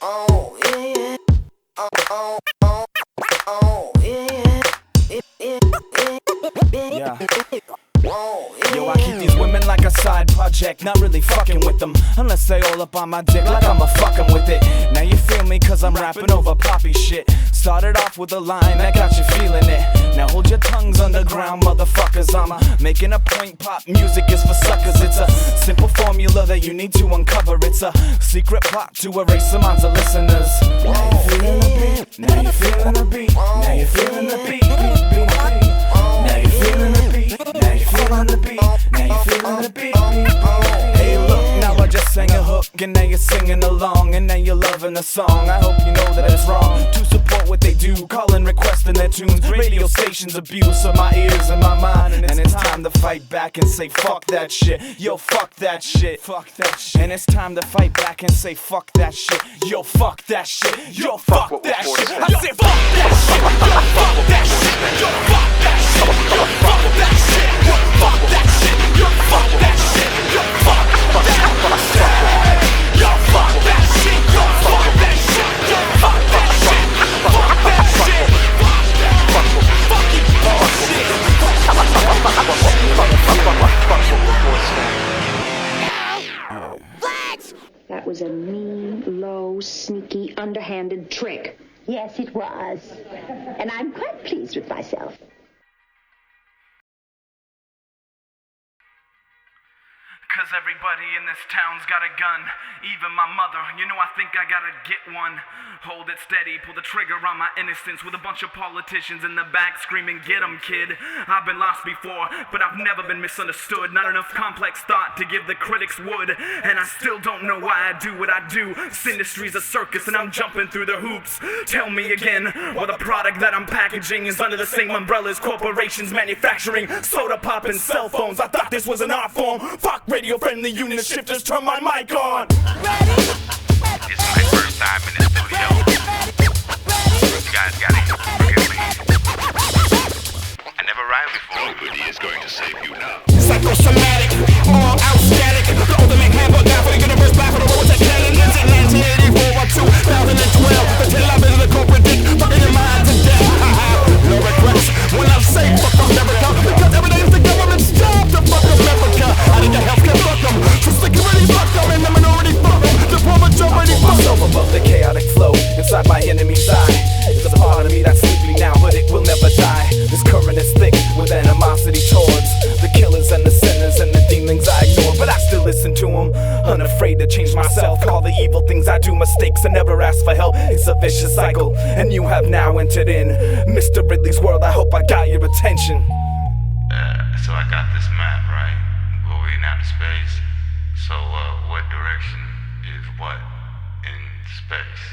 Oh, yeah. Oh, oh, oh, yeah. Yeah. Yo, I keep these women like a side project, not really fucking with them, unless they all up on my dick like I'ma fuck 'em with it. Now you feel me cause I'm rapping over poppy shit. Started off with a line that got you feeling it. Now hold your tongues underground, motherfuckers. I'm making a point, pop music is for suckers. It's a simple formula that you need to uncover. It's a secret plot to erase the minds of listeners. Now you feeling the beat, now you feeling the beat, now you feeling the beat, beat, beat, beat. Now you feeling the beat, now you feeling the beat, now you feeling the beat, beat. Hey look, now I just sang a hook and now you're singing along and now you're loving the song. I hope you know that it's wrong to support what they do, calling, requesting their tunes. Radio stations abuse of my ears and my mind, and it's time to fight back and say fuck that shit. Yo, fuck that shit, fuck that shit. And it's time to fight back and say fuck that shit. Yo, fuck that shit, yo, fuck that shit. I said fuck that shit, yo, fuck that shit, yo, fuck that shit, yo, fuck that shit, yo, fuck that shit, yo, fuck that shit, yo, fuck that shit, yo, fuck that shit, yo, fuck that shit, yo, fuck that shit, fuck that shit, fucking bullshit. Flags! That was a mean, low, sneaky, underhanded trick. Yes, it was. And I'm quite pleased with myself. Cause everybody in this town's got a gun, even my mother, you know I think I gotta get one. Hold it steady, pull the trigger on my innocence with a bunch of politicians in the back screaming, get 'em kid. I've been lost before, but I've never been misunderstood. Not enough complex thought to give the critics wood, and I still don't know why I do what I do. Synastry's a circus and I'm jumping through the hoops. Tell me again, well the product that I'm packaging is under the same umbrella as corporations manufacturing soda pop and cell phones. I thought this was an art form. Fuck radio-friendly unit shifters, turn my mic on. It's my first time in the studio. You guys got it. I never rhymed before. Nobody is going to save you now. Psychosomatic, all out static. The ultimate hammer guy for the universe, back for the roads that cannon. It's in 1984 or 2012. Until I've been the culprit, fucking your mind to death. No regrets when I say fuck America, because everything's the government's job to fuck America. I need the healthcare, fuck them. For security, fuck them. And the minority, fuck them. The poor majority, fuck them. Myself above the chaotic flow inside my enemy's eye. There's a part of me that's sleeping now, but it will never die. This current is thick with animosity towards the killers and the sinners and the demons I ignore, but I still listen to them, unafraid to change myself. Call the evil things I do mistakes and never ask for help. It's a vicious cycle, and you have now entered in Mr. Ridley's world. I hope I got your attention. So I got this map, right? Going out to space. So, what direction is what in space?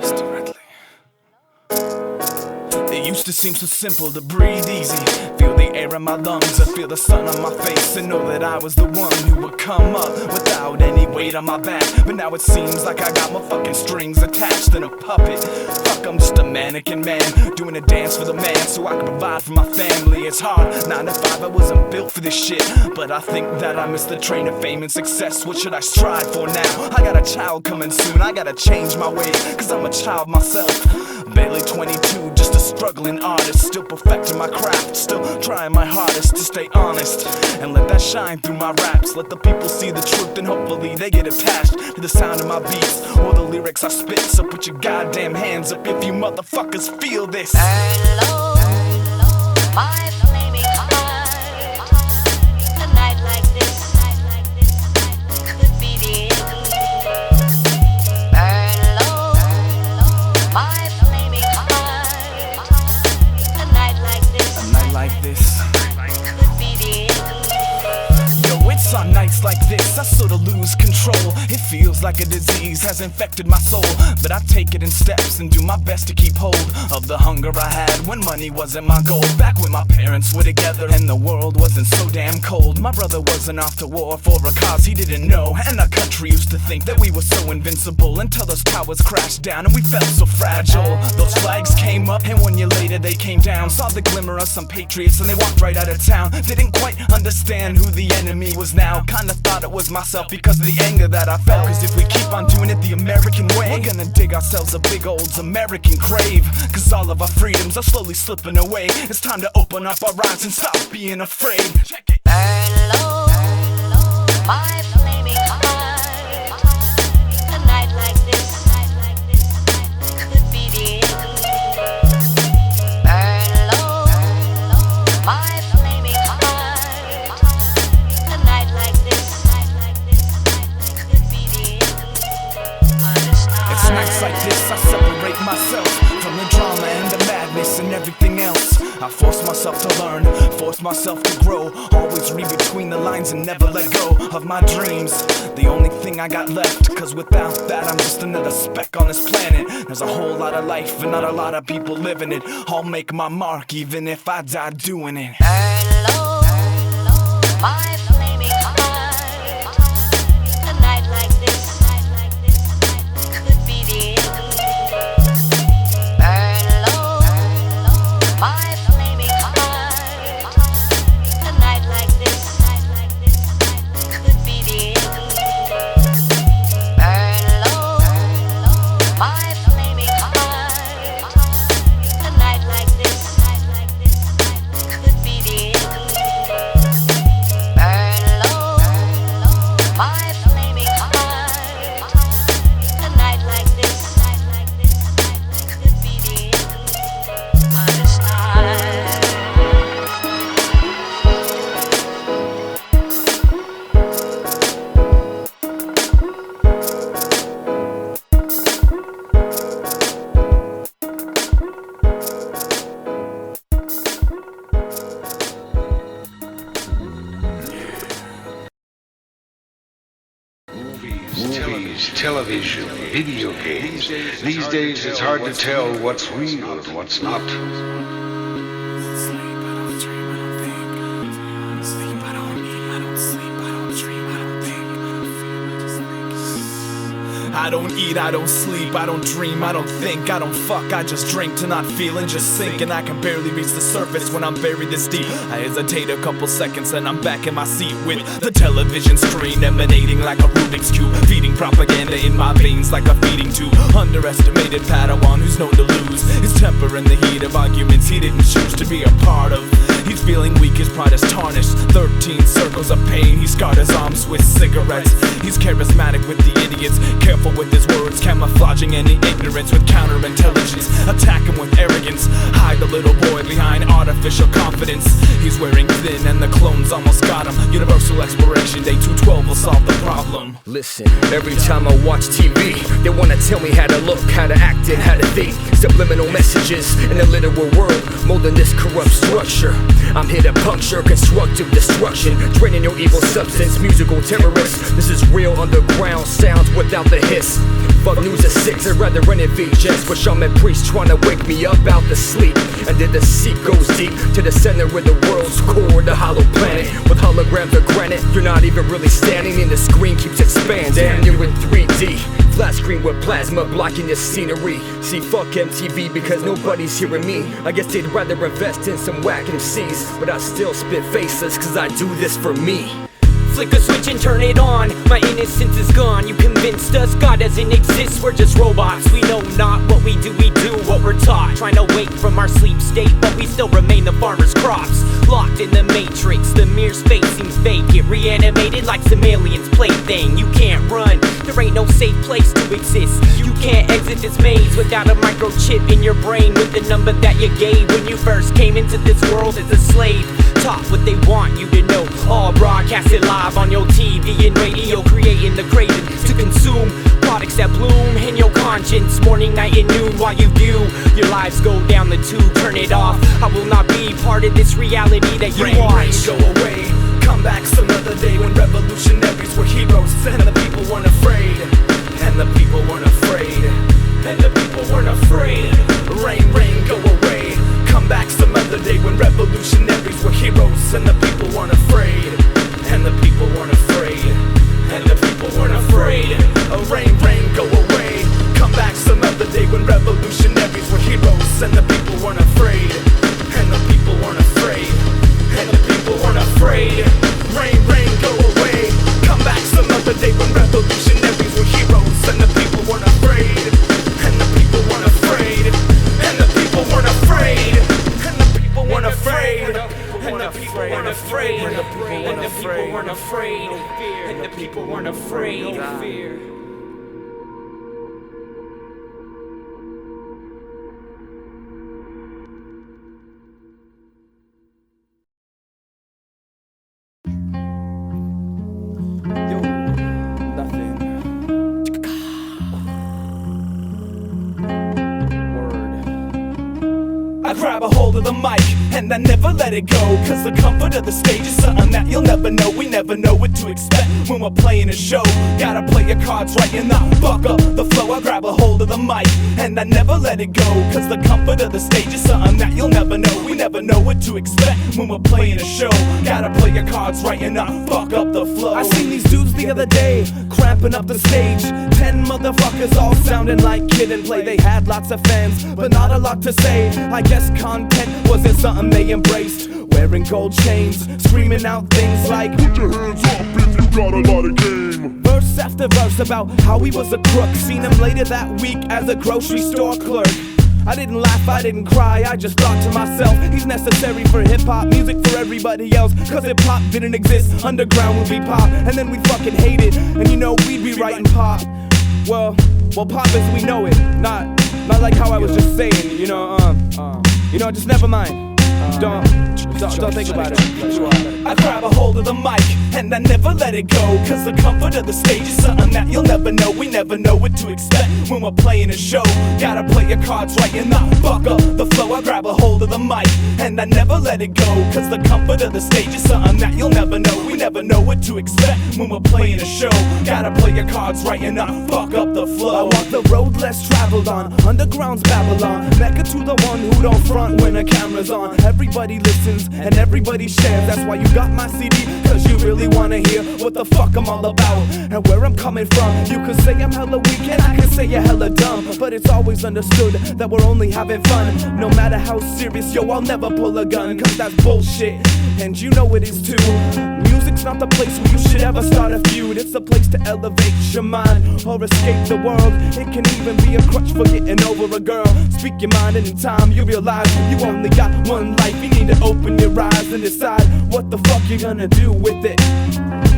Mr. Ridley. It used to seem so simple to breathe easy. Feel the air in my lungs, I feel the sun on my face, and know that I was the one who would come up without any weight on my back. But now it seems like I got my fucking strings attached in a puppet. Fuck, I'm just a mannequin man, doing a dance for the man so I can provide for my family. It's hard, 9 to 5, I wasn't built for this shit, but I think that I missed the train of fame and success. What should I strive for now? I got a child coming soon, I gotta change my ways, cause I'm a child myself. Barely 22, just a struggling artist, still perfecting my craft, still trying my hardest to stay honest and let that shine through my raps. Let the people see the truth and hopefully they get attached to the sound of my beats or the lyrics I spit. So put your goddamn hands up if you motherfuckers feel this. Hello, my flaming heart. A night like this could be the end. Hello, my flaming heart. A night like this. A night like this. Could be the end. Yo, it's on nights like this I sorta lose control. It feels like a disease has infected my soul, but I take it in steps and do my best to keep hold of the hunger I had when money wasn't my goal. Back when my parents were together and the world wasn't so damn cold. My brother wasn't off to war for a cause he didn't know, and our country used to think that we were so invincible until those towers crashed down and we felt so fragile. Those flags came up and 1 year later they came down. Saw the glimmer of some patriots and they walked right out of town. Didn't quite understand who the enemy was now. Kinda thought it was myself because of the anger that I felt. Cause if we keep on doing it the American way, we're gonna dig ourselves a big old American grave. Cause all of our freedoms are slowly slipping away. It's time to open up our eyes and stop being afraid. Check it. Burn low, my flaming heart. A night like this could be the end. Burn low, my flaming heart. A night like this could be the end. It's nights like this I separate myself from the drama and the madness and everything else. I force myself to learn, force myself to grow. Always read between the lines and never let go of my dreams. The only thing I got left, cause without that I'm just another speck on this planet. There's a whole lot of life and not a lot of people living it. I'll make my mark even if I die doing it. Burn low, my flaming heart. A night like this could be the end. Burn low, my flaming heart. A night like this could be the end. Burn low, my flaming heart. A night like this could be the end. Burn low, my flaming heart. A night like this could be the end. Understand? Movies, television, video games. These days it's hard to tell what's real and what's not. I don't eat, I don't sleep, I don't dream, I don't think, I don't fuck, I just drink to not feel and just sink. And I can barely reach the surface when I'm buried this deep. I hesitate a couple seconds and I'm back in my seat with the television screen emanating like a Rubik's Cube, feeding propaganda in my veins like a feeding tube. Underestimated Padawan who's known to lose his temper in the heat of arguments he didn't choose to be a part of. He's feeling weak, his pride is tarnished. 13 circles of pain, he scarred his arms with cigarettes. He's charismatic with the idiots, careful with his words, camouflaging any ignorance with counterintelligence. Attack him with arrogance, hide the little boy behind artificial confidence. He's wearing thin and the clones almost got him. Universal expiration day 212 will solve the problem. Listen, every time I watch TV, they wanna tell me how to look, how to act and how to think. Subliminal messages in a literal world, molding this corrupt structure. I'm here to puncture constructive destruction, draining your evil substance, musical terrorists. This is real underground sounds without the hiss. Fuck news at 6, I'd rather run in VHS with shaman priests trying to wake me up out the sleep. And then the seat goes deep to the center of the world's core, the hollow planet with holograms of granite. You're not even really standing and the screen keeps expanding. Damn, you're in 3D, flat screen with plasma blocking your scenery. See, fuck MTV because nobody's hearing me. I guess they'd rather invest in some whack MCs, but I still spit faceless cause I do this for me. Flick a switch and turn it on. My innocence is gone. You convinced us God doesn't exist. We're just robots. We know not what we do what we're taught. Trying to wake from our sleep state, but we still remain the farmer's crops. Locked in the matrix, the mere space seems fake. Get reanimated like some alien's plaything. You can't run, there ain't no safe place to exist. You can't exit this maze without a microchip in your brain with the number that you gave when you first came into this world as a slave. Taught what they want you to know, all broadcasted live on your TV and radio, creating the craving to consume products that bloom in your conscience, morning, night, and noon. While you view your lives go down the tube, turn it off. I will not be part of this reality that you watch. Go away, come back some other day when revolutionaries were heroes and the people weren't afraid. I grab a hold of the mic and I never let it go, cause the comfort of the stage is something that you'll never know. We never know what to expect when we're playing a show. Gotta play your cards right and not fuck up the flow. I grab a hold of the mic and I never let it go, cause the comfort of the stage is something that you'll never know. We never know what to expect when we're playing a show. Gotta play your cards right and not fuck up the flow. I seen these dudes the other day cramping up the stage. 10 motherfuckers all sounding like Kid and Play. They had lots of fans but not a lot to say. I guess content wasn't something they embraced. Wearing gold chains, screaming out things like, put your hands up if you got a lot of game. Verse after verse about how he was a crook. Seen him later that week as a grocery store clerk. I didn't laugh, I didn't cry, I just thought to myself, he's necessary for hip-hop, music for everybody else. Cause hip-hop didn't exist, underground would be pop, and then we'd fucking hate it, and you know we'd be writing pop. Well, pop as we know it, not like how I was just saying, you know, just never mind. Don't think about it. I grab a hold of the mic and I never let it go, cause the comfort of the stage is something that you'll never know. We never know what to expect when we're playing a show. Gotta play your cards right and not fuck up the flow. I grab a hold of the mic and I never let it go, cause the comfort of the stage is something that you'll never know. We never know what to expect when we're playing a show. Gotta play your cards right and not fuck up the flow. I walk the road less traveled on, underground's Babylon, Mecca to the one who don't front when the camera's on. Everybody listens and everybody shares. That's why you got my CD, cause you really wanna hear what the fuck I'm all about and where I'm coming from. You could say I'm hella weak and I could say you're hella dumb, but it's always understood that we're only having fun. No matter how serious, yo, I'll never pull a gun, cause that's bullshit, and you know it is too. Music's not the place where you should ever start a feud. It's a place to elevate your mind or escape the world. It can even be a crutch for getting over a girl. Speak your mind and in time you realize you only got one life. You need to open your eyes and decide what the fuck you're gonna do with it.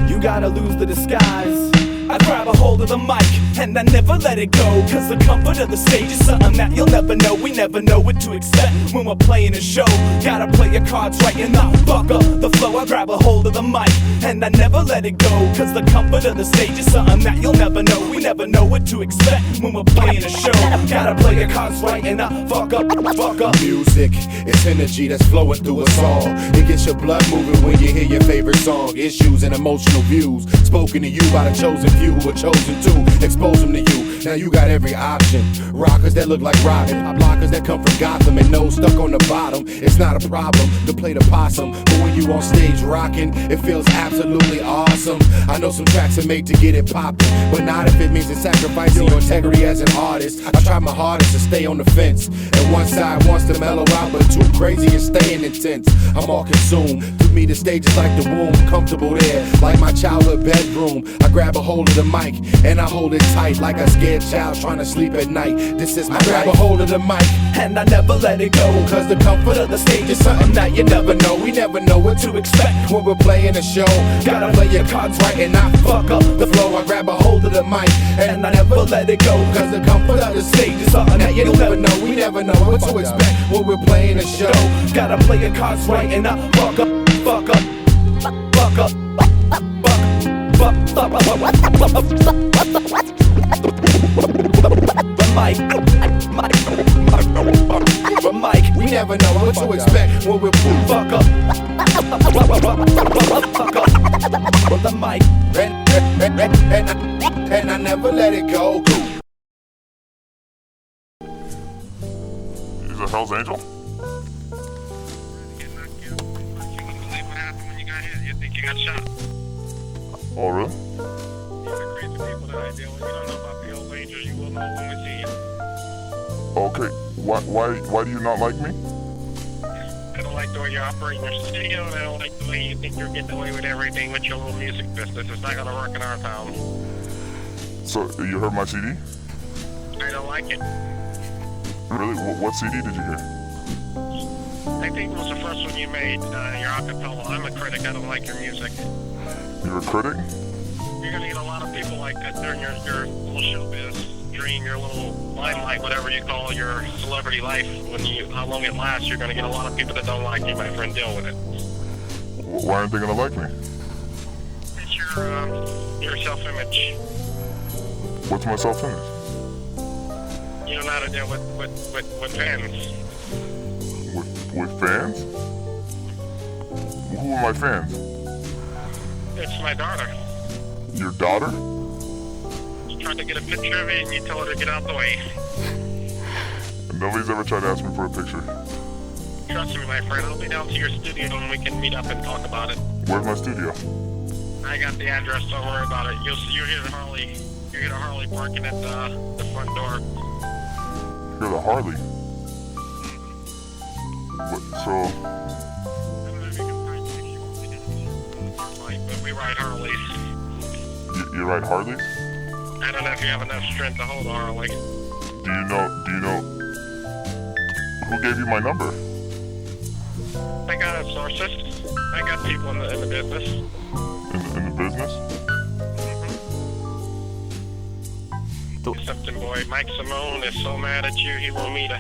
You gotta lose the disguise. I grab a hold of the mic and I never let it go, cause the comfort of the stage is something that you'll never know. We never know what to expect when we're playing a show. Gotta play your cards right and not fuck up the flow. I grab a hold of the mic and I never let it go, cause the comfort of the stage is something that you'll never know. We never know what to expect when we're playing a show. Gotta play your cards right and not fuck up. Music, it's energy that's flowing through us all. It gets your blood moving when you hear your favorite song. Issues and emotional views spoken to you by the chosen few who are chosen to expose them to you. Now you got every option. Rockers that look like Robin, pop blockers that come from Gotham, and nose stuck on the bottom. It's not a problem to play the possum, but when you on stage rocking, it feels absolutely awesome. I know some tracks are made to get it poppin', but not if it means it's sacrificing your integrity as an artist. I try my hardest to stay on the fence, and one side wants to mellow out, but Tu-Krazy is staying intense. I'm all consumed. To me the stage is like the womb, comfortable there, like my childhood bedroom. I grab a hold of the mic and I hold it tight, like a scared child trying to sleep at night. This is my life. Grab a hold of the mic and I never let it go, cause the comfort of the stage is something that you never know. We never know what to expect when we're playing a show. Gotta play your cards right and not fuck up the flow. I grab a hold of the mic and I never let it go, cause the comfort of the stage is something that you never know. We never know what to expect when we're playing a show. Gotta play your cards right and not fuck up. Mike, we never know what to expect when we're fuck up. The mic, and I never let it go. He's a Hell's Angel? You got shot. Oh, really? These are crazy people that I deal with. You don't know about the old Rangers, you will know when we see you. Okay, why do you not like me? I don't like the way you operate in your studio, and I don't like the way you think you're getting away with everything with your little music business. It's not gonna work in our town. So, you heard my CD? I don't like it. Really? What CD did you hear? I think it was the first one you made, your acapella. I'm a critic, I don't like your music. You're a critic? You're gonna get a lot of people like that during your little showbiz dream, your little limelight, whatever you call your celebrity life. How long it lasts, you're gonna get a lot of people that don't like you, my friend. Deal with it. Why aren't they gonna like me? It's your self-image. What's my self-image? You don't know how to deal with fans. With fans? Who are my fans? It's my daughter. Your daughter? You tried to get a picture of me and you told her to get out the way. Nobody's ever tried to ask me for a picture. Trust me, my friend. I'll be down to your studio and we can meet up and talk about it. Where's my studio? I got the address. Don't worry about it. You'll hear the Harley. You hear the Harley barking at the front door. Hear the Harley? What, so... But we ride Harleys. You ride Harleys? I don't know if you have enough strength to hold a Harley. Do you know... Who gave you my number? I got sources. I got people in the business. In the business? Something boy, Mike Simone is so mad at you, he want me to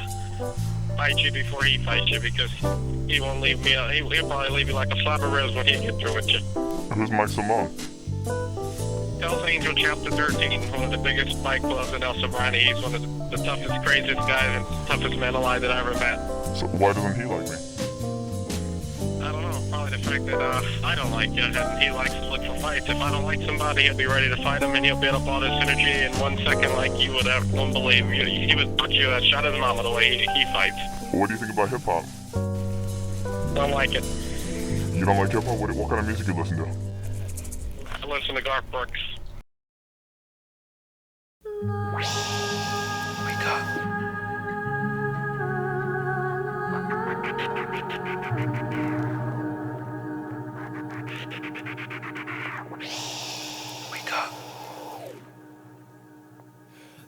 fight you before he fights you because he won't leave me. He'll probably leave you like a slab of ribs when he gets through with you. Who's Mike Simone? Hells Angel Chapter 13, one of the biggest bike clubs in El Sobrante. He's one of the toughest, craziest guys and toughest men alive that I ever met. So why doesn't he like me? I don't know, probably the fact that I don't like you and he likes to look for fights. If I don't like somebody, he'll be ready to fight him and he'll build up all this energy in 1 second like you would have, won't believe. He would put you a shot his mama the way he fights. What do you think about hip-hop? Don't like it. You don't like hip-hop? What kind of music you listen to? I listen to Garth Brooks. Wake up. Wake up.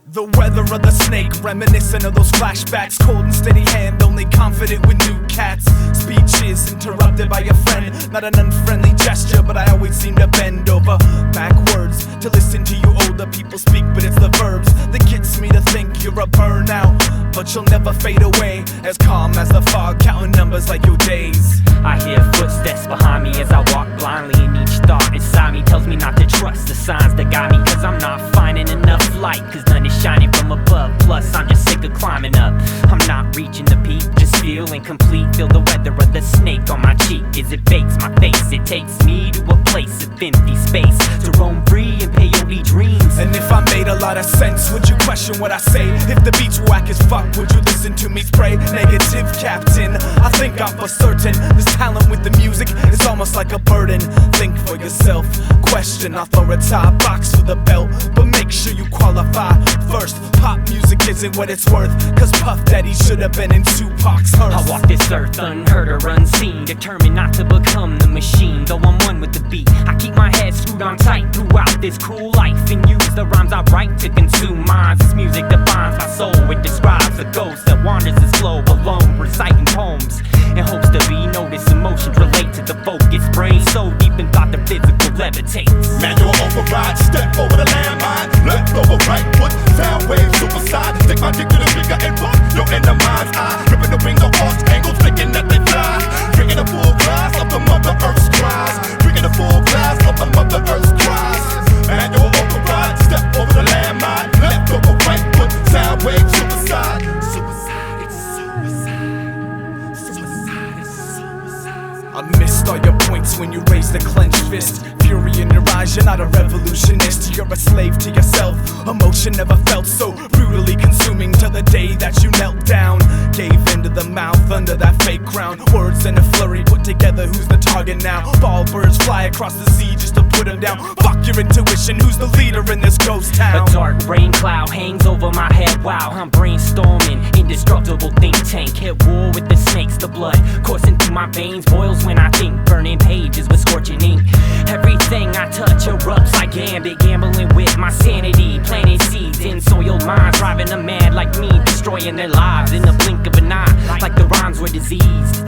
The weather of the snake, reminiscent of those flashbacks. Cold and steady hand, only confident with new cats. Speeches interrupted by a friend. Not an unfriendly gesture, but I always seem to bend over backwards to listen to you older people speak. But it's the verbs that gets me to think you're a burnout, but you'll never fade away. As calm as the fog, counting numbers like your days. I hear footsteps behind me as I walk blindly, and each thought inside me tells me not to trust the signs that guide me. Cause I'm not finding enough light, cause none is shining from above. Plus I'm just sick of climbing up. I'm not reaching the peak, just feel incomplete. Feel the weather of the snake on my cheek as it bakes my face. It takes me to a place of empty space to roam free and peyote dreams. And if I made a lot of sense, would you question what I say? If the beat's whack as fuck, would you listen to me spray? Negative captain, I think I'm for certain this talent with the music is almost like a burden. Think for yourself, question. I'll throw a top box for the belt, but make sure you qualify first. Pop music isn't what it's worth, cause Puff Daddy should have been in Tupac's hearse. I walk this earth unheard or unseen, determined not to become the machine. Though I'm one with the beat, I keep my head screwed on tight throughout this cruel life, and use the rhymes I write to consume minds. This music defines my soul, it describes a ghost that wanders its globe alone, reciting poems in hopes to be noticed. Emotions relate to the focused brain, so deep in thought the physical levitates. Manual override, step over the landmine, left over right foot, sound wave, superside. Stick my dick to the speaker and put your inner mind's eye. Ripping the wings of arch angles, thinking that they fly. Drinking a full glass of the Mother Earth's cries. Drinking a full glass of the Mother Earth's cries. Manual override, step over the landmine, left over right foot, sound wave, superside. Superside, it's suicide. Suicide, it's suicide. I missed all your points when you raised the clenched fist. Fury in your eyes, you're not a revolutionist. You're a slave to yourself. Emotion never felt so brutally consuming till the day that you knelt down. Gave into the mouth under that fake crown. Words in a flurry put together, who's the target now? Ball birds fly across the sea just to put him down. Fuck your intuition, who's the leader in this ghost town? A dark rain cloud hangs over my head, wow. I'm brainstorming, indestructible think tank. Hit war with the snakes, the blood coursing through my veins boils when I think. Burning pages with scorching ink. Everything I touch erupts like Gambit. Gambling with my sanity, planting seeds in soiled minds, driving them mad like me, destroying their lives in the blink of an eye, like the rhymes were diseased.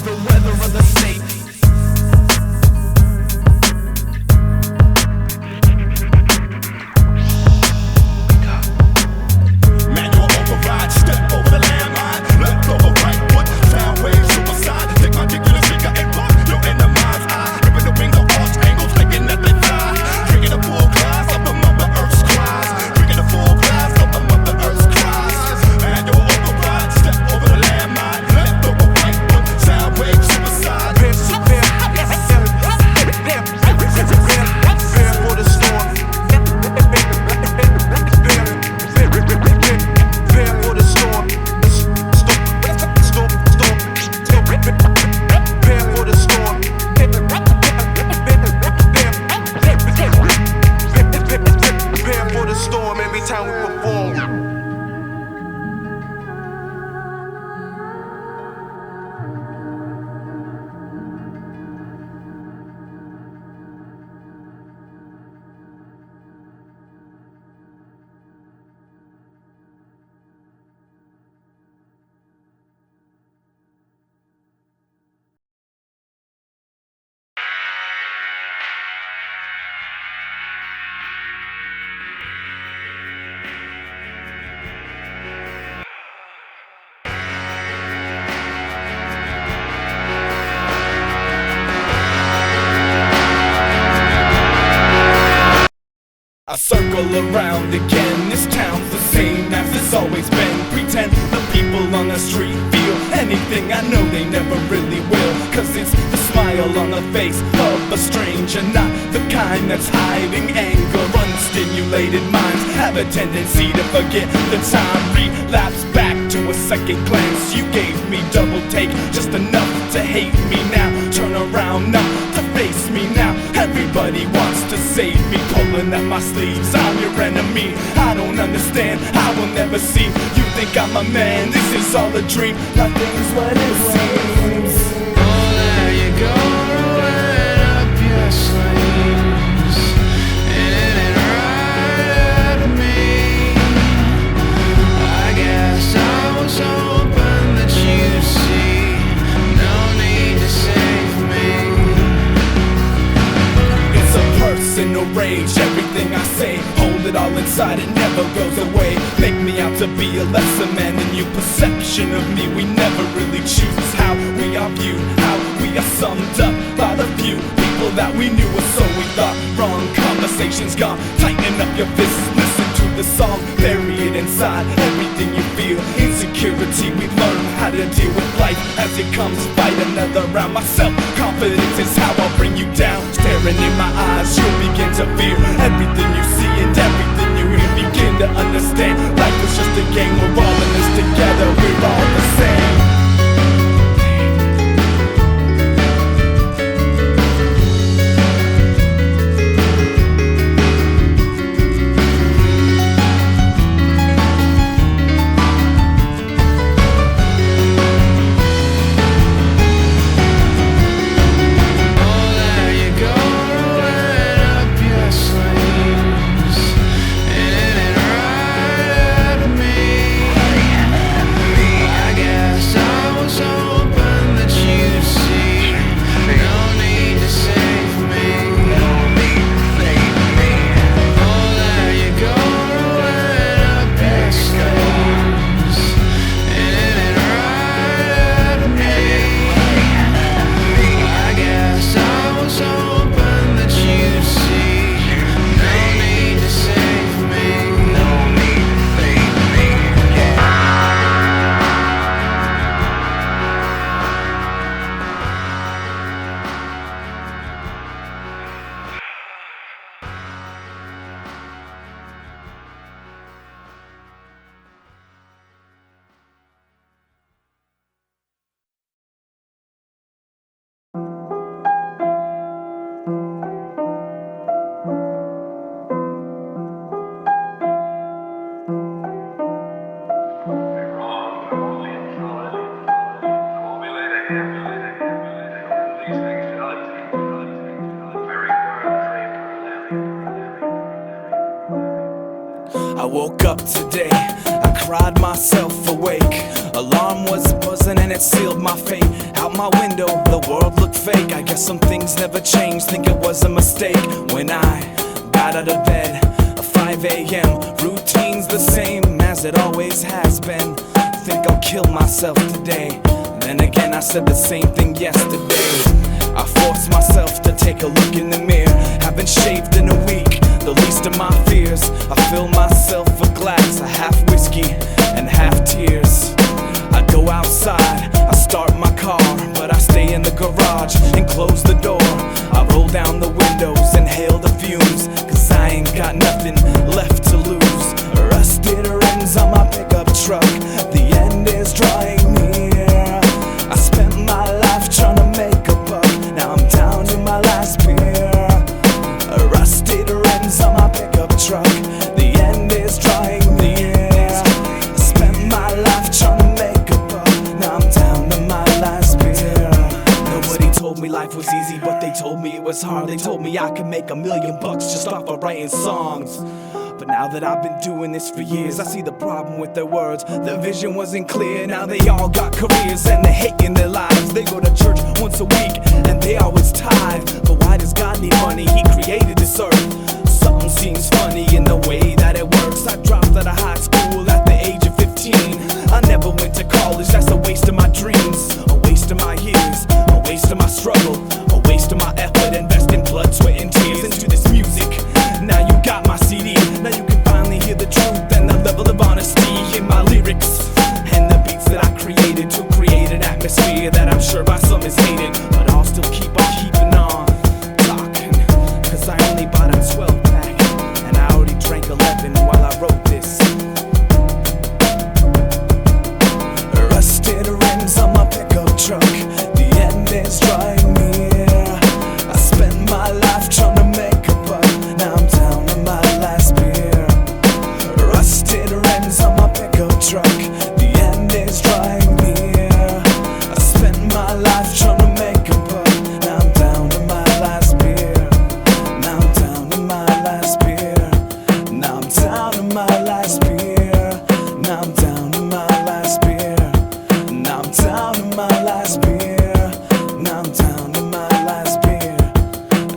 The weather of the snake. anytime we perform. I circle around again, this town's the same as it's always been. Pretend the people on the street feel anything, I know they never really will. Cause it's the smile on the face of a stranger, not the kind that's hiding anger. Unstimulated minds have a tendency to forget the time, relapse back to a second glance. You gave me double take, just enough to hate me now. Turn around, not to face me now. Everybody wants to save me, pulling at my sleeves, I'm your enemy. I don't understand, I will never see. You think I'm a man, this is all a dream. Nothing's what it seems. Oh, there you go, rolling up your sleeves, hitting it right at me. I guess I was hoping that you'd see, no need to save me. It's a personal rage, everything I say, hold it all inside, it never goes away. Make me out to be a lesser man than you. Perception of me, we never really choose how we are viewed, how we are summed up by the few people that we knew, or so we thought. Wrong conversations gone, tighten up your fists, listen to the song, bury it inside everything you feel. Insecurity, we learn how to deal with life as it comes. Fight another round, my self-confidence is how I'll bring you down. Staring in my eyes, you'll begin to fear everything you see and everything you hear. Begin to understand, life is just a game, we're all in this together, we're all the same. I woke up today, I cried myself awake. Alarm was buzzing and it sealed my fate. Out my window, the world looked fake. I guess some things never change, think it was a mistake. When I got out of bed, 5 a.m., routine's the same as it always has been. Think I'll kill myself today. Then again, I said the same thing yesterday. I forced myself to take a look in the mirror. Haven't shaved in a week, the least of my fears. I fill myself a glass of half whiskey and half tears. I go outside, I start my car, but I stay in the garage and close the door. I roll down the windows, inhale the fumes, cause I ain't got nothing left to lose. Rusted rims on my pickup truck, the end is drawing near. I spent my life trying to make a buck, now I'm down to my last beer. Rusted rims on my pickup truck, the end is drawing near. was hard. They told me I could make $1 million just off of writing songs. But now that I've been doing this for years, I see the problem with their words. Their vision wasn't clear, now they all got careers and they're hating their lives. They go to church once a week and they always tithe. But why does God need money? He created this earth. Something seems funny in the way that it works. I dropped out of high school at the age of 15. I never went to college, that's a waste of my dreams. A waste of my years, a waste of my struggle, a waste of my effort, investing blood, sweat and tears into this music. Now you got my CD, now you can finally hear the truth and the level of honesty in my lyrics and the beats that I created to create an atmosphere that I'm sure by some is hated. But I'll still keep on keeping on talking, cause I only bought a 12-pack and I already drank 11 while I wrote this. Rusted rims on my pickup truck, the end is drawing near. I spent my life trying to make a buck, now I'm down to my last beer. Rusted rims on my pickup truck, the end is drawing near. I spent my life trying to make a buck, now I'm down to my last beer. Now I'm down to my last beer. Now I'm down to my last beer. Now I'm down to my last beer. Now I'm down to my last beer. Now I'm down to my last beer.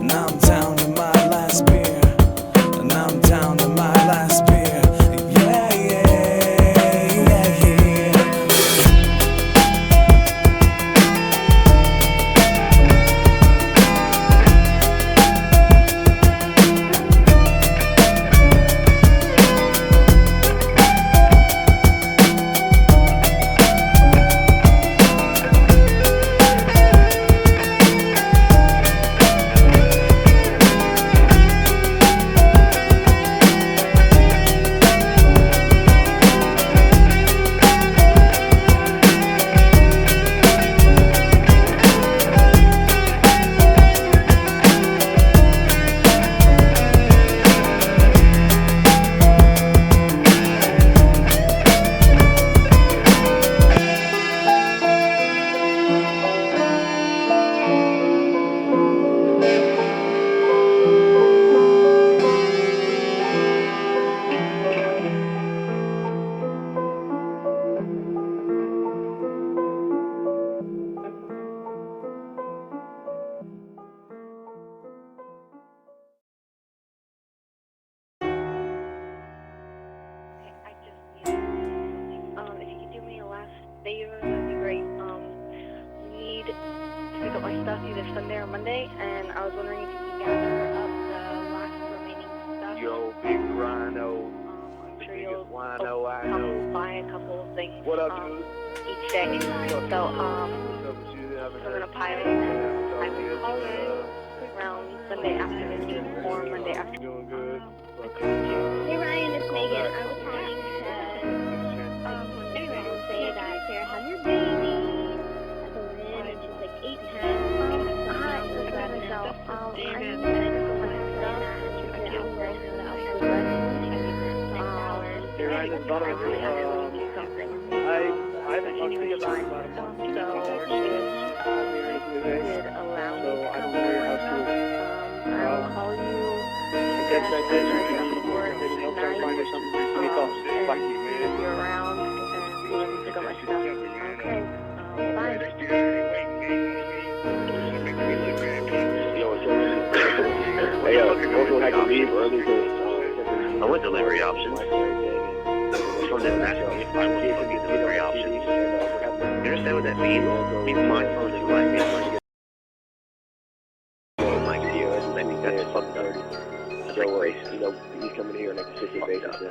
Now I'm down to my last beer. Now I'm down to my last beer. Yeah, yeah, yeah, yeah. If you could do me a last favor, that'd be great. We need to pick up my stuff either Sunday or Monday, and I was wondering if you could gather up the last remaining stuff. Yo, big Rhino. I'm sure you'll Wino, I know. come buy a couple of things What up, dude? each day. So, I'm gonna pile it, and I will call you around Sunday afternoon or Monday afternoon. Doing good. Hey Ryan, it's Megan. I was calling to say that Sarah had her baby at the lid, and she's like 8 pounds. Hi, just glad to know. I'm just going to say that, and she's going to outbreak so that I'll have Hey Ryan, it's Donovan. I haven't talked to you about it. I'll call you. Text that day, If you're around, and let me pick up my stuff. Okay. Bye. Hey, also had to leave early. I want delivery options. Someone didn't ask me if I was looking at delivery options. You understand what that means? It means my phone is like me. I think that's fucking dirty. So, you know, he's coming here on a consistent basis now.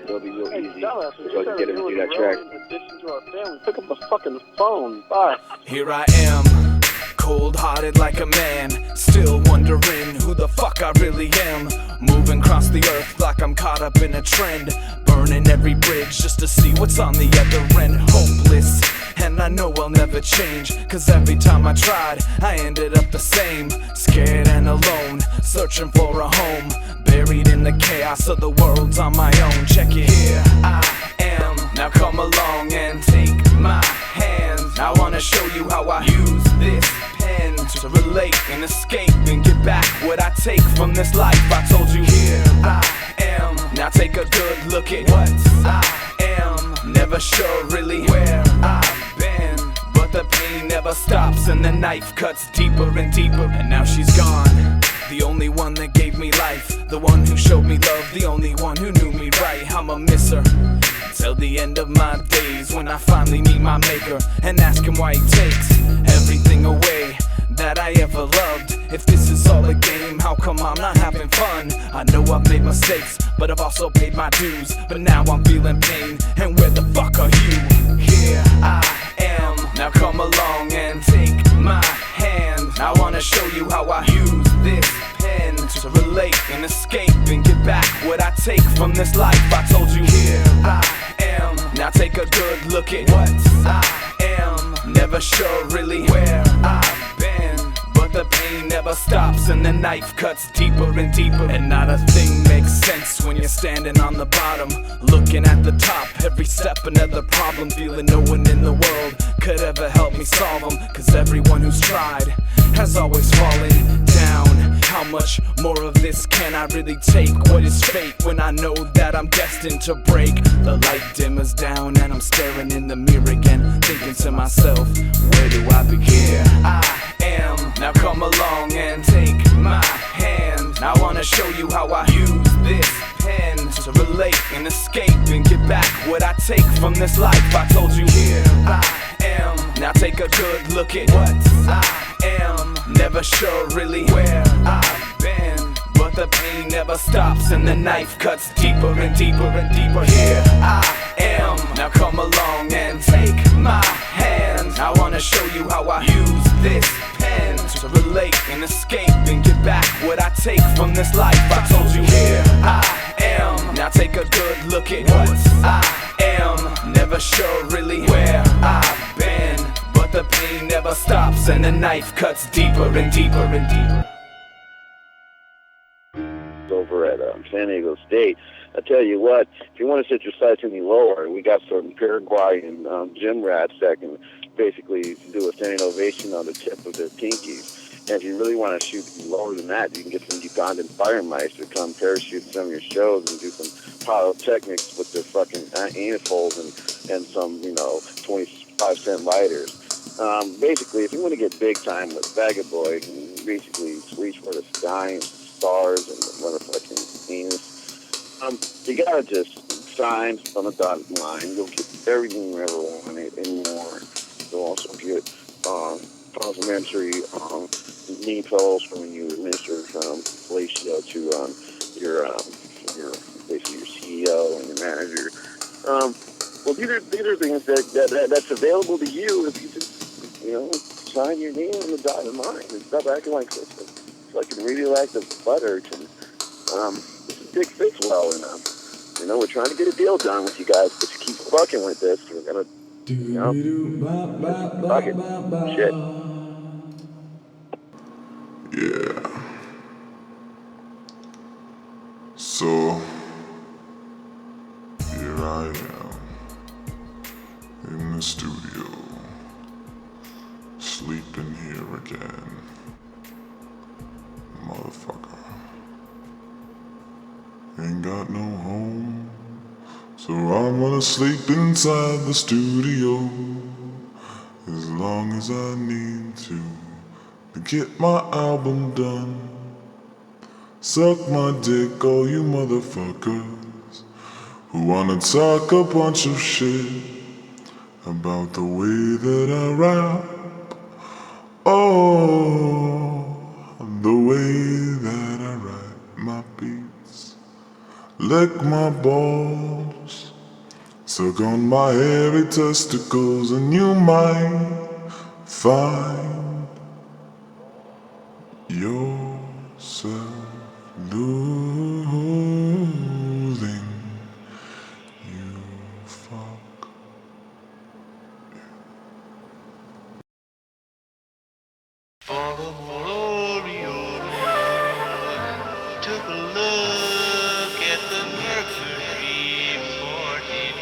It'll be real easy. So I can get him to do that track. Pick up the fucking phone. Bye. Here I am, cold-hearted like a man, still wondering who the fuck I really am. Moving across the earth like I'm caught up in a trend, burning every bridge just to see what's on the other end. Hopeless, and I know I'll never change, cause every time I tried, I ended up the same. Scared and alone, searching for a home, buried in the chaos of the world's on my own. Check it, here I am, now come along and take my hand. I wanna show you how I use this pen to to relate and escape and get back what I take from this life. I told you here I am. Now take a good look at what I am. Never sure really where I've been, but the pain never stops and the knife cuts deeper and deeper. And now she's gone, the only one that gave me life, the one who showed me love, the only one who knew me right. I'ma miss her till the end of my days, when I finally meet my maker and ask him why he takes everything away that I ever loved. If this is all a game, how come I'm not having fun? I know I've made mistakes, but I've also paid my dues. But now I'm feeling pain, and where the fuck are you? Here I am, now come along and take my hand. I wanna show you how I use this pen to relate and escape and get back what I take from this life. I told you here I am. Now take a good look at what I am. Never sure really where I've been, but the pain never stops and the knife cuts deeper and deeper. And not a thing makes sense when you're standing on the bottom, looking at the top. Every step another problem, feeling no one in the world could ever help me solve them. Cause everyone who's tried has always fallen down. How much more of this can I really take? What is fate when I know that I'm destined to break? The light dimmers down and I'm staring in the mirror again, thinking to myself, where do I begin? Here I am, now come along and take my hand. I wanna show you how I use this pen to relate and escape and get back what I take from this life. I told you here I am. Now take a good look at what I am. Never sure really where I've been, but the pain never stops and the knife cuts deeper and deeper and deeper. Here I am. Now come along and take my hand. I wanna show you how I use this pen to relate and escape and get back what I take from this life. I told you here I am. Now take a good look at what I am. Never sure really where I've been, but the pain never stops and the knife cuts deeper and deeper and deeper. Over at San Diego State. I tell you what, if you want to set your sights any lower, we got some Paraguayan gym rats that can basically do a standing ovation on the tip of their pinkies. And if you really want to shoot lower than that, you can get some Ugandan fire mice to come parachute some of your shows and do some pyrotechnics with their fucking anus holes and some, 25-cent lighters. Basically, if you want to get big time with Vagaboy, basically reach for the sky and stars and the motherfucking penis. You gotta just sign on the dotted line. You'll get everything you ever wanted and more. You'll also get complimentary knee pillows from when you administer fellatio to your basically your CEO and your manager. Well, these are things that's available to you if you just sign your name on the dotted line and stop acting like this. Fucking radioactive butter and this is Dick Fitzwell and we're trying to get a deal done with you guys, but you keep fucking with this, we're gonna fuck it. Shit. Yeah. So here I am in the studio, sleeping here again. Motherfucker. Ain't got no home, so I'm gonna sleep inside the studio as long as I need to get my album done. Suck my dick, all you motherfuckers who wanna talk a bunch of shit about the way that I rap. Oh, the way that I write my beats. Lick my balls, suck on my hairy testicles, and you might find yourself losing. You fuck. For the glory of Lord, took a look at the Mercury reported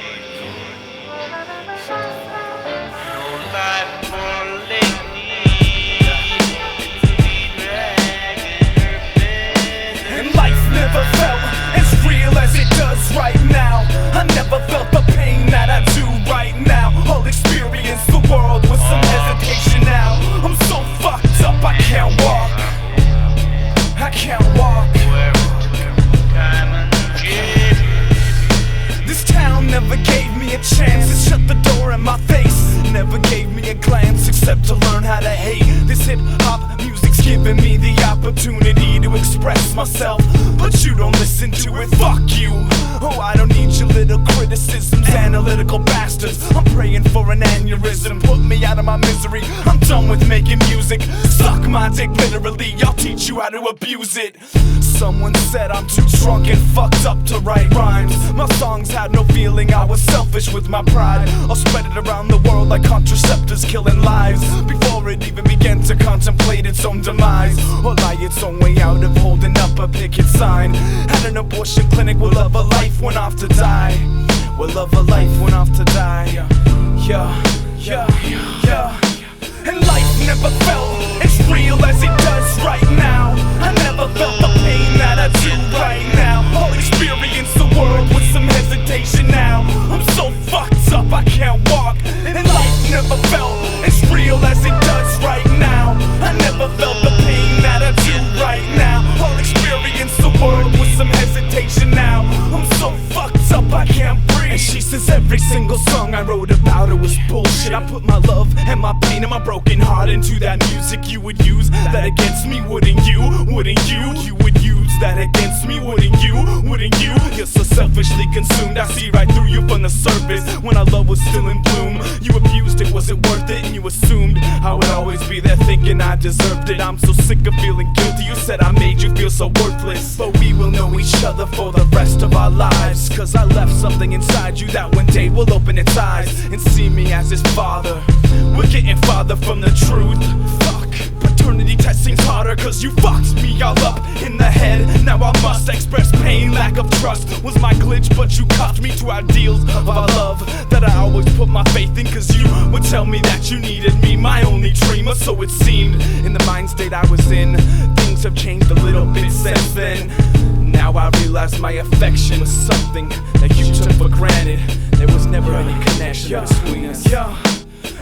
no life for lately. never gave me a chance and shut the door in my face. Never gave me a glance except to learn how to hate. This hip-hop music's giving me the opportunity to express myself, but you don't listen to it, fuck you. Oh, I don't need your little criticisms, analytical bastards. I'm praying for an aneurysm, put me out of my misery. I'm done with making music, suck my dick literally, I'll teach you how to abuse it. Someone said I'm too drunk and fucked up to write rhymes. My songs had no feeling, I was selfish with my pride. I'll spread it around the world like contraceptives killing lives, before it even began to contemplate its own demise, or lie its own way out of holding up a picket sign. Had an abortion clinic, will love a life went off to die. Will love a life went off to die. Yeah, yeah, yeah. And life never felt as real as it does right now. I never felt the pain that I do right now. I'll experience the world with some hesitation now. I'm so fucked up I can't walk. And life never felt as real as it does right now. I never felt the pain that I do right now. I'll experience the world with some hesitation now. I'm so fucked up I can't breathe. And she says every single song I wrote about her was bullshit. I put my love and my pain and my broken heart into that music. You would use that against me, wouldn't you? Wouldn't you? You would use that against me, wouldn't you? Wouldn't you? You're so selfishly consumed, I see right through you from the surface. When our love was still in bloom, you abused it, was it worth it? And you assumed I would always be there thinking I deserved it. I'm so sick of feeling guilty, you said I made you feel so worthless. But we will know each other for the rest of our lives, cause I left something inside you that one day will open its eyes and see me as his father. We're getting farther from the truth. Fuck, paternity testing's harder cause you fucked me all up in the head. Now I must express pain, lack of trust was my glitch, but you cuffed me to ideals of our love that I always put my faith in, cause you would tell me that you needed me, my only dreamer, so it seemed. In the mind state I was in, things have changed a little bit since then. Now I realize my affection was something that you took for granted. There was never any connection between us.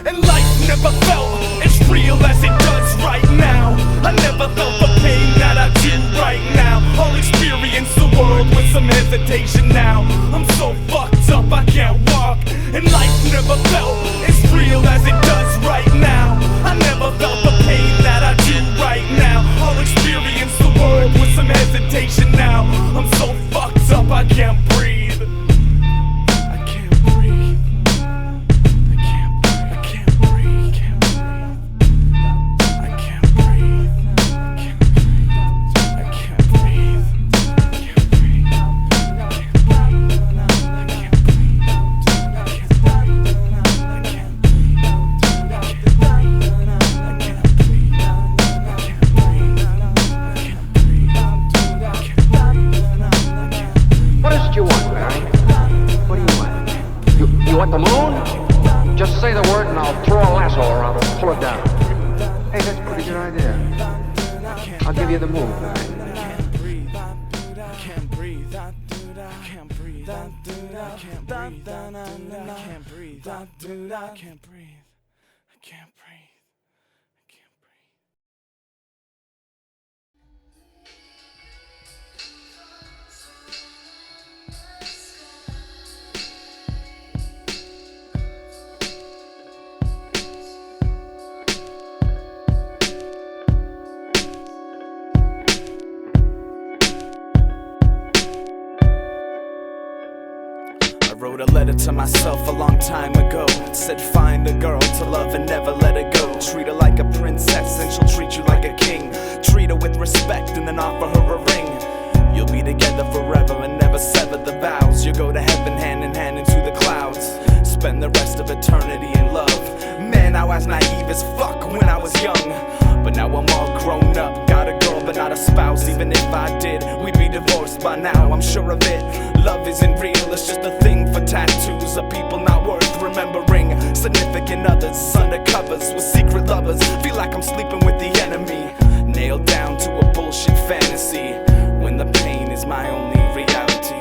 And life never felt as real as it does right now. I never felt the pain that I do right now. I'll experience the world with some hesitation now. I'm so fucked up I can't walk. And life never felt as real as it does right now. I never felt the pain that I do right now. I'll experience the world with some hesitation now. I'm so fucked up I can't breathe. Wrote a letter to myself a long time ago. It said find a girl to love and never let her go. Treat her like a princess and she'll treat you like a king. Treat her with respect and then offer her a ring. You'll be together forever and never sever the vows. You'll go to heaven hand in hand into the clouds. Spend the rest of eternity in love. Man, I was naive as fuck when I was young, but now I'm all grown up. Got a girl but not a spouse. Even if I did, we'd be divorced by now, I'm sure of it. Love isn't real, it's just a thing for tattoos of people not worth remembering. Significant others, undercovers with secret lovers. Feel like I'm sleeping with the enemy, nailed down to a bullshit fantasy, when the pain is my only reality.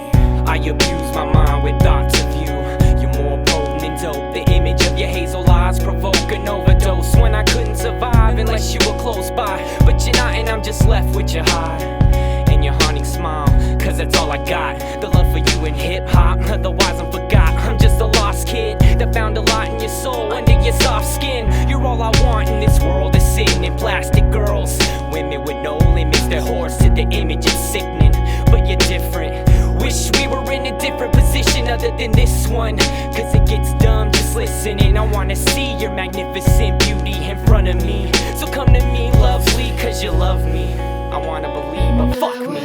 I abuse my mind with thoughts of you. You're more potent than dope. The image of your hazel eyes provoke an overdose. When I couldn't survive unless you were close by, but you're not and I'm just left with your heart and your haunting smile, cause that's all I got. The love for you in hip-hop, otherwise I'm forgot. have found a lot in your soul, under your soft skin. You're all I want in this world of sin and plastic girls. Women with no limits, they're whores to the image, it's sickening. But you're different. Wish we were in a different position other than this one. Cause it gets dumb just listening. I wanna see your magnificent beauty in front of me. So come to me, lovely, cause you love me. I wanna believe, but fuck me.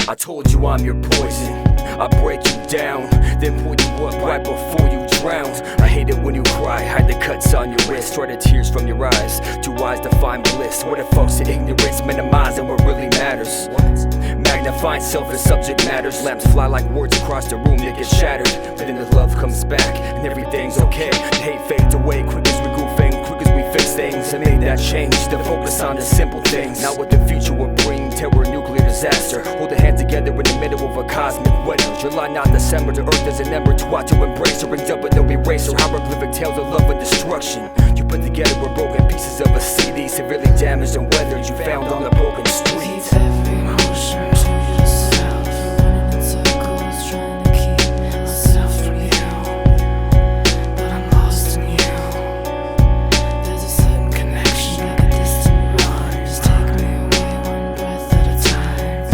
I told you I'm your poison. I break you down, then pull you up right before you drown. I hate it when you cry, hide the cuts on your wrist, dry the tears from your eyes. 2 eyes to find bliss. Where the fuck's the ignorance? Minimizing what really matters. Magnifying self as subject matters. Lamps fly like words across the room that get shattered. But then the love comes back and everything's okay. The hate fades away quick as we goofing, quick as we fix things. I made that change to focus on the simple things. Not what the future will bring, terror, nuclear disaster. Hold a hand together in the middle of a cosmic weather. July 9 December, the earth is an ember to watch to embrace her. Rings up with no eraser, hieroglyphic tales of love and destruction. You put together with broken pieces of a CD, severely damaged and weathered. You found on the broken streets. Every emotion to yourself, running in circles, trying to keep myself from you. But I'm lost in you. There's a certain connection, like a distant rhyme. Just take me away one breath at a time. You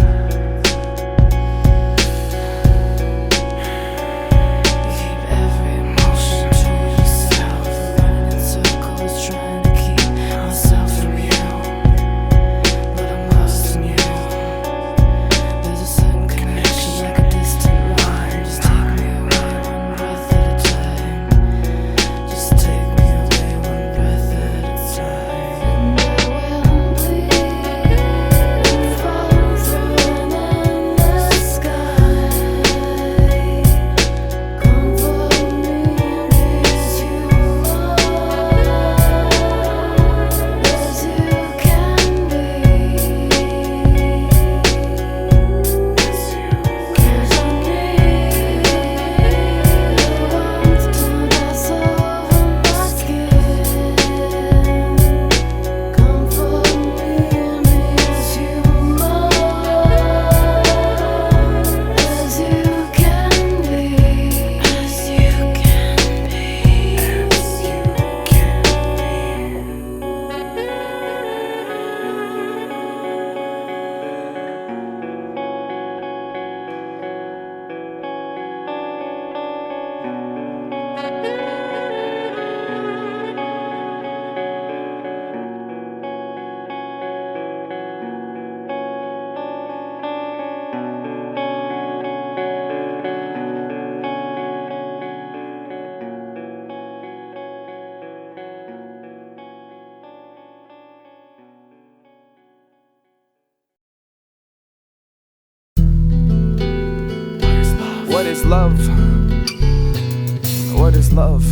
keep every emotion to yourself, running in circles, trying to keep myself from you. But I'm lost in you. There's a certain connection, like a distant line. Just take me away one breath at a time. Just take me away one breath at a time. And I will bleed, fall through an endless sky. Comfort me and ease you up as you can be. Cause I need the warmth to pass over my skin. Comfort me and ease you up as you can be. As you can be. As you What is love? What is love?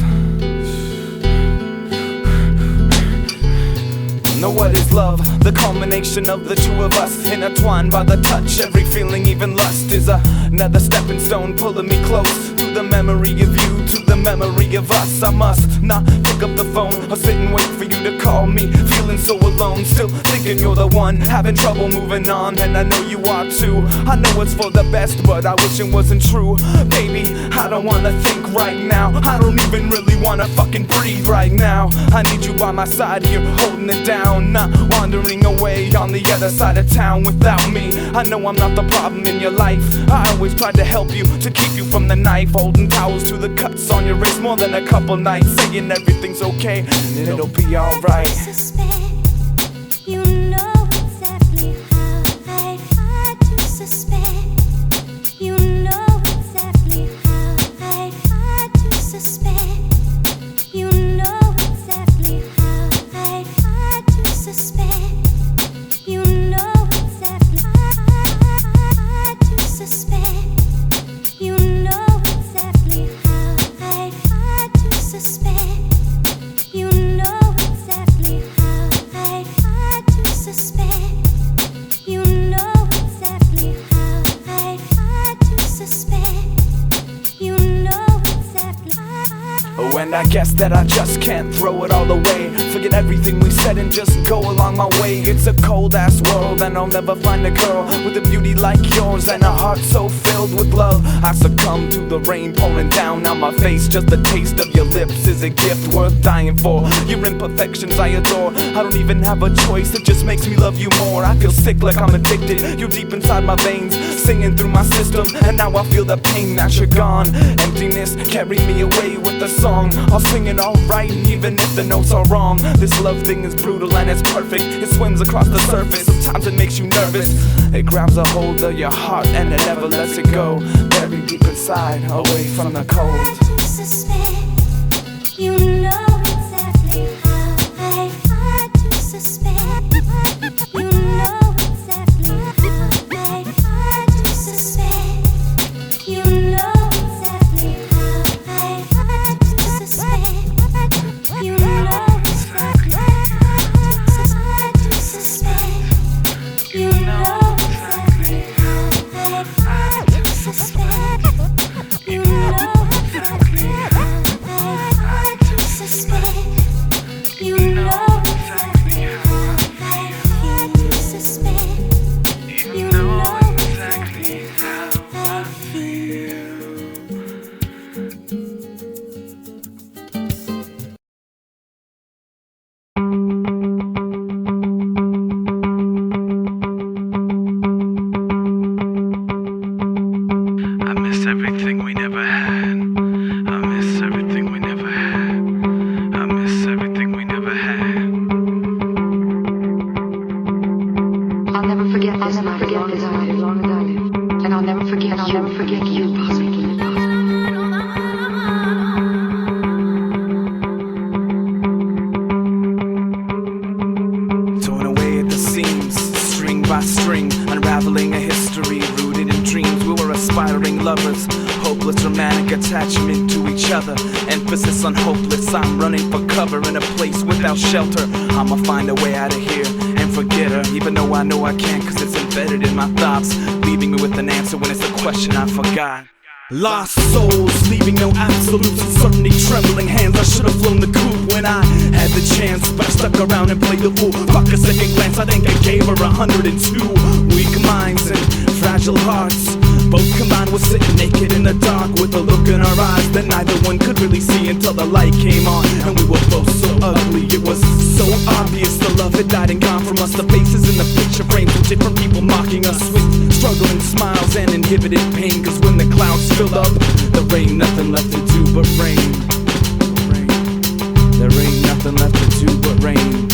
Know what is love? The culmination of the two of us, intertwined by the touch. Every feeling, even lust, is another stepping stone pulling me close to the memory of you, to the memory of us. I must not pick up the phone or sit and wait for you to call me. Feeling so alone, still thinking you're the one, having trouble moving on, and I know you are too. I know it's for the best, but I wish it wasn't true. Baby, I don't wanna think right now. I don't even really wanna fucking breathe right now. I need you by my side here, holding it down, not wandering away on the other side of town without me. I know I'm not the problem in your life. I always tried to help you, to keep you from the knife, holding towels to the cuts on your wrist more than a couple nights, saying everything's okay and it'll be alright. You know exactly how I've had to suspect. You know exactly how And I guess that I just can't throw it all away. Forget everything we said and just go along my way. It's a cold ass world and I'll never find a girl with a beauty like yours and a heart so filled with love. I succumb to the rain pouring down on my face. Just the taste of your lips is a gift worth dying for. Your imperfections I adore. I don't even have a choice, it just makes me love you more. I feel sick like I'm addicted. You're deep inside my veins, singing through my system. And now I feel the pain that you're gone. Emptiness, carry me away with the song. I'll sing it alright even if the notes are wrong. This love thing is brutal and it's perfect. It swims across the surface, sometimes it makes you nervous. It grabs a hold of your heart and it never lets it go. Very deep inside, away from the cold. You know exactly how I fight to suspect. You know exactly how I fight to suspect. You know exactly how I fight to suspect. You know exactly how I fight to suspect. You know exactly how I fight to suspect. You know exactly how I fight to suspect. You know exactly how I fight to suspect. You know exactly how I feel. I miss everything we never had. I miss everything we never had. I miss everything we never had. I'll never forget this night as long as I live. And I'll never forget you, possibly. Torn away at the seams, string by string, unraveling a history rooted in dreams. We were aspiring lovers, hopeless romantic attachment to each other. Emphasis on hopeless, I'm running for cover in a place without shelter. I'ma find a way out of here and forget her, even though I know I can't, cause it's embedded in my thoughts, leaving me with an answer when it's a question I forgot. Lost souls, leaving no absolutes, uncertainty, trembling hands. I should've flown the coop when I had the chance, but I stuck around and played the fool. Fuck a second glance, I think I gave her 102. Weak minds and fragile hearts, both combined was sitting naked in the dark with a look in our eyes that neither one could really see until the light came on. And we were both so ugly, it was so obvious the love had died and gone from us. The faces in the picture frames were different people mocking us with struggling smiles and inhibited pain. Cause when the clouds filled up, there ain't nothing left to do but rain. There ain't nothing left to do but rain.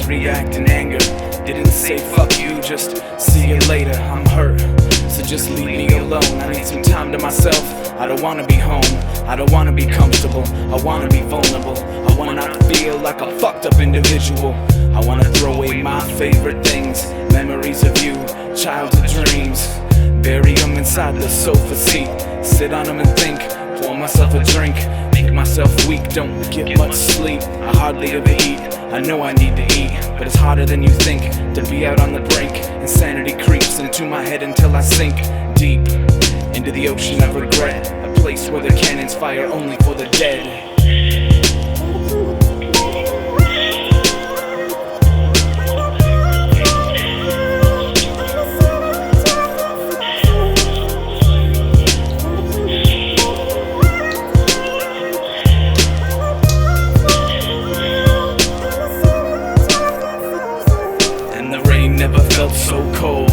react in anger. Didn't say fuck you, just see you later. I'm hurt, so just leave me alone. I need some time to myself. I don't wanna be home, I don't wanna be comfortable. I wanna be vulnerable, I wanna not feel like a fucked up individual. I wanna throw away my favorite things, memories of you, childhood dreams. Bury them inside the sofa seat, sit on them and think, pour myself a drink. Make myself weak, don't get much sleep. I hardly ever eat, I know I need to eat, but it's harder than you think to be out on the brink. Insanity creeps into my head until I sink deep into the ocean of regret, a place where the cannons fire only for the dead. So cold,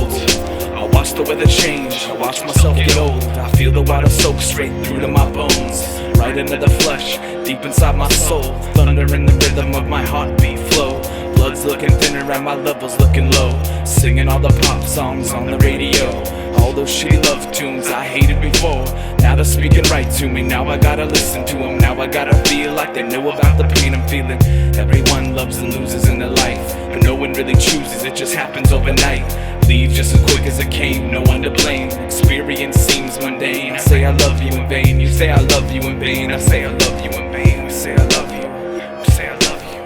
I watch the weather change, I watch myself get old. I feel the water soak straight through to my bones, right into the flesh, deep inside my soul. Thunder in the rhythm of my heartbeat flow. Blood's looking thinner and my levels looking low. Singing all the pop songs on the radio, all those shitty love tunes I hated before. Now they're speaking right to me, now I gotta listen to them. Now I gotta feel like they know about the pain I'm feeling. Everyone loves and loses in their life, but no one really chooses, it just happens overnight. Leave just as quick as it came, no one to blame. Experience seems mundane. I say I love you in vain, you say I love you in vain. I say I love you in vain, we say I love you, we say I love you.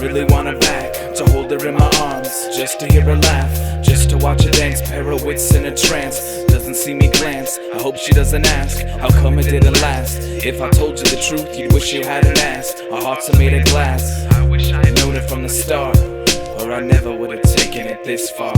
Really want her back, to hold her in my arms, just to hear her laugh, just to watch her dance, pair her wits in a trance. Doesn't see me glance, I hope she doesn't ask, how come it didn't last? If I told you the truth, you'd wish you hadn't asked. Our hearts are made of glass, I wish I had known it from the start, or I never would have taken it this far.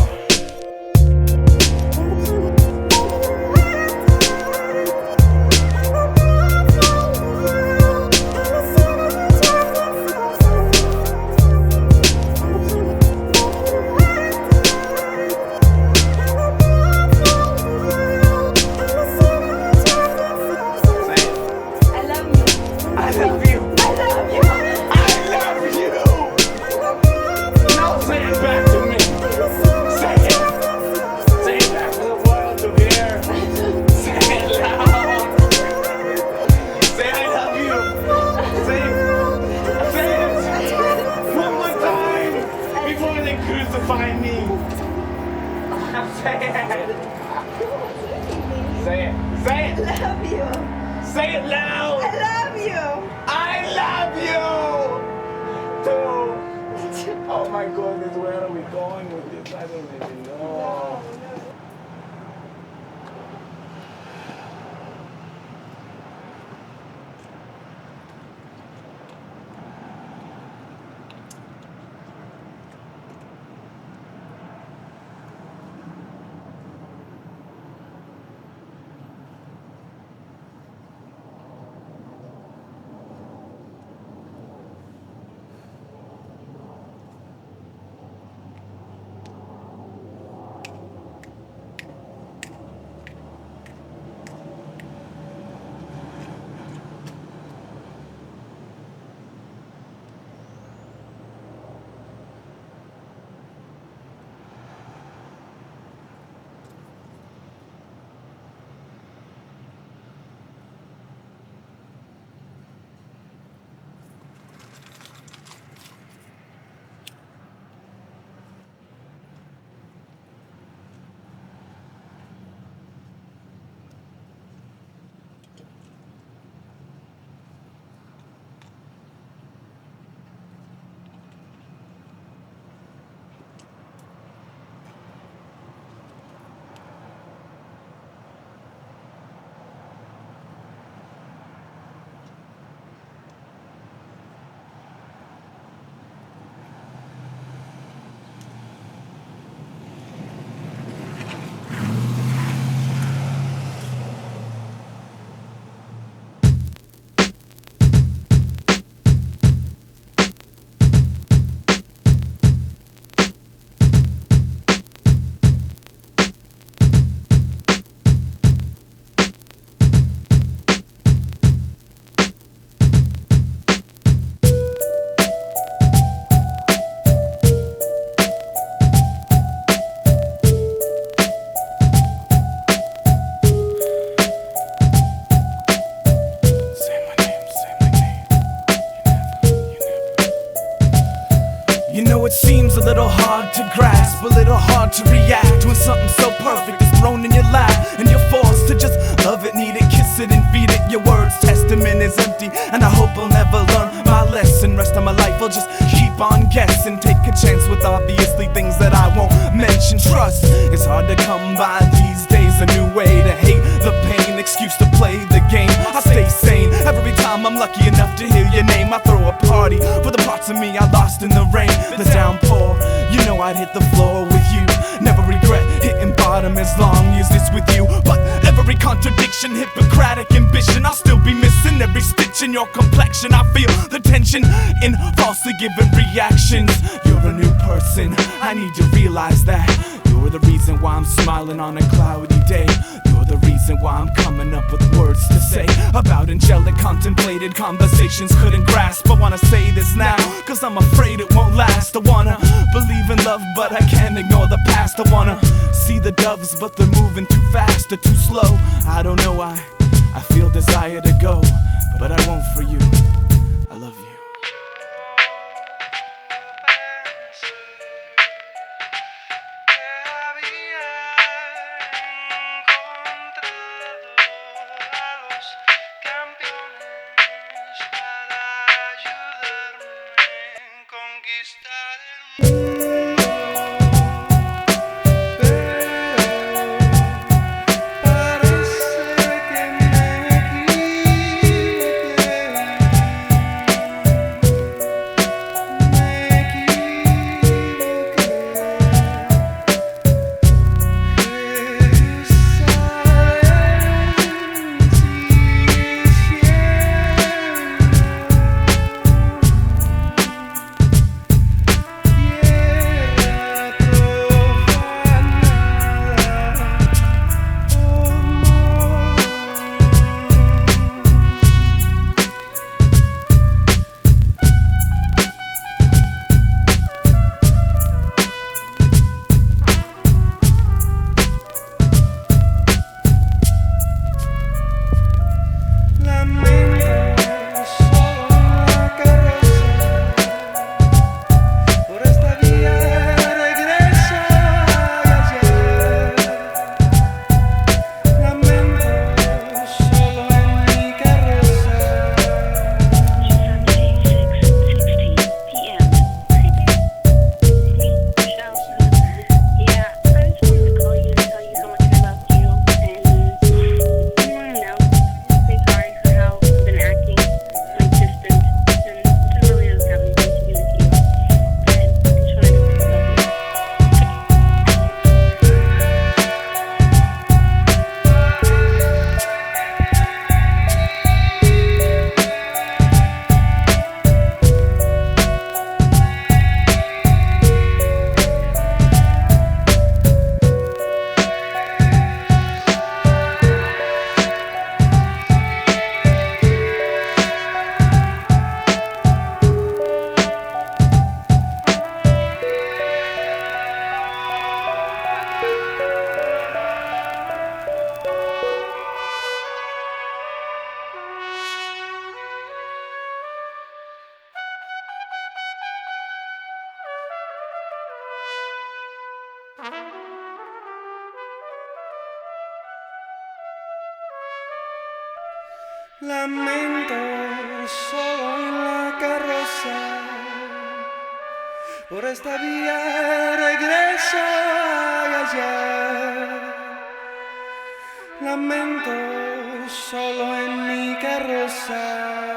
it seems a little hard to grasp, a little hard to react when something so perfect is thrown in your lap, and you're forced to just love it, need it, kiss it, and feed it. Your words testament is empty, and I hope I'll never learn my lesson. Rest of my life I'll just keep on guessing, take a chance with obviously things that I won't mention. Trust is hard to come by these days, a new way to hate the pain, excuse to play the game. I stay sane every time I'm lucky enough to hear your name. I throw a party for the parts of me I lost in the rain, the downpour. You know I'd hit the floor with you, never regret hitting bottom as long as it's with you. But every contradiction, Hippocratic ambition, I'll still be missing every stitch in your complexion. I feel the tension in falsely given reactions. You're a new person, I need to realize that. You're the reason why I'm smiling on a cloudy day. You're the reason why I'm coming up with words to say about angelic contemplated conversations couldn't grasp. I wanna say this now, cause I'm afraid it won't last. I wanna believe in love, but I can't ignore the past. I wanna see the doves, but they're moving too fast or too slow. I don't know why, I feel desire to go, but I won't for you. I love you. Lamento solo en la carroza, por esta vía regreso a ayer. Lamento solo en mi carroza.